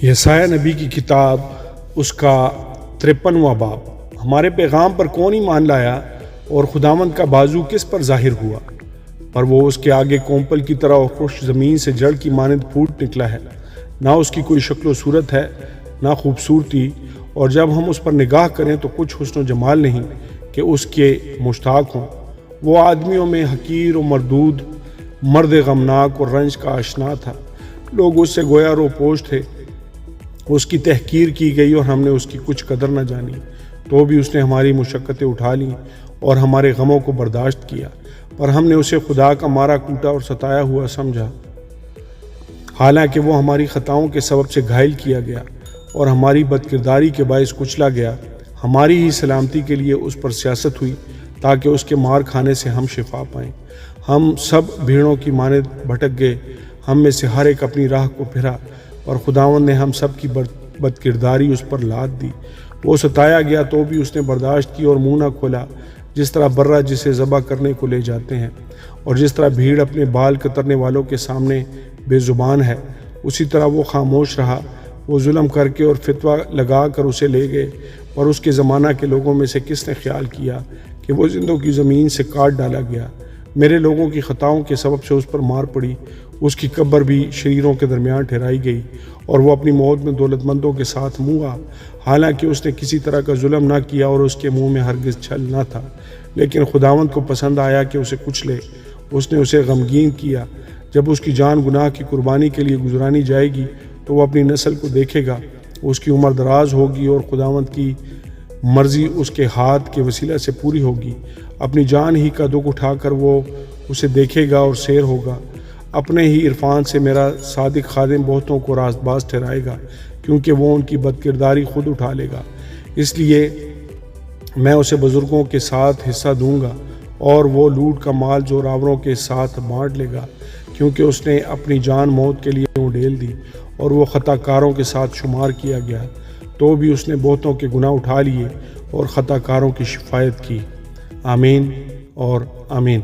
یسایہ نبی کی کتاب اس کا 53واں باب۔ ہمارے پیغام پر کون ایمان لایا اور خداوند کا بازو کس پر ظاہر ہوا؟ پر وہ اس کے آگے کومپل کی طرح اور خشک زمین سے جڑ کی مانند پھوٹ نکلا ہے، نہ اس کی کوئی شکل و صورت ہے نہ خوبصورتی، اور جب ہم اس پر نگاہ کریں تو کچھ حسن و جمال نہیں کہ اس کے مشتاق ہوں۔ وہ آدمیوں میں حقیر و مردود، مرد غمناک اور رنج کا آشنا تھا، لوگ اس سے گویا روپوش تھے۔ اس کی تحقیر کی گئی اور ہم نے اس کی کچھ قدر نہ جانی، تو بھی اس نے ہماری مشقتیں اٹھا لیں اور ہمارے غموں کو برداشت کیا، پر ہم نے اسے خدا کا مارا کوٹا اور ستایا ہوا سمجھا، حالانکہ وہ ہماری خطاؤں کے سبب سے گھائل کیا گیا اور ہماری بدکرداری کے باعث کچلا گیا۔ ہماری ہی سلامتی کے لیے اس پر سیاست ہوئی تاکہ اس کے مار کھانے سے ہم شفا پائیں۔ ہم سب بھیڑوں کی مانند بھٹک گئے، ہم میں سے ہر ایک اپنی راہ کو پھرا، اور خداوند نے ہم سب کی بدکرداری اس پر لاد دی۔ وہ ستایا گیا تو بھی اس نے برداشت کی اور منہ نہ کھولا، جس طرح برہ جسے ذبح کرنے کو لے جاتے ہیں، اور جس طرح بھیڑ اپنے بال کترنے والوں کے سامنے بے زبان ہے، اسی طرح وہ خاموش رہا۔ وہ ظلم کر کے اور فتویٰ لگا کر اسے لے گئے، اور اس کے زمانہ کے لوگوں میں سے کس نے خیال کیا کہ وہ زندوں کی زمین سے کاٹ ڈالا گیا؟ میرے لوگوں کی خطاؤں کے سبب سے اس پر مار پڑی، اس کی قبر بھی شریروں کے درمیان ٹھہرائی گئی، اور وہ اپنی موت میں دولت مندوں کے ساتھ منہ حالانکہ اس نے کسی طرح کا ظلم نہ کیا اور اس کے منہ میں ہرگز چھل نہ تھا۔ لیکن خداوند کو پسند آیا کہ اسے کچلے، اس نے اسے غمگین کیا۔ جب اس کی جان گناہ کی قربانی کے لیے گزرانی جائے گی تو وہ اپنی نسل کو دیکھے گا، اس کی عمر دراز ہوگی اور خداوند کی مرضی اس کے ہاتھ کے وسیلہ سے پوری ہوگی۔ اپنی جان ہی کا دکھ اٹھا کر وہ اسے دیکھے گا اور سیر ہوگا۔ اپنے ہی عرفان سے میرا صادق خادم بہتوں کو راست باز ٹھہرائے گا، کیونکہ وہ ان کی بدکرداری خود اٹھا لے گا۔ اس لیے میں اسے بزرگوں کے ساتھ حصہ دوں گا، اور وہ لوٹ کا مال زوراوروں کے ساتھ بانٹ لے گا، کیونکہ اس نے اپنی جان موت کے لیے اڈیل دی اور وہ خطا کاروں کے ساتھ شمار کیا گیا، تو بھی اس نے بہتوں کے گناہ اٹھا لیے اور خطا کاروں کی شفاعت کی۔ آمین اور آمین۔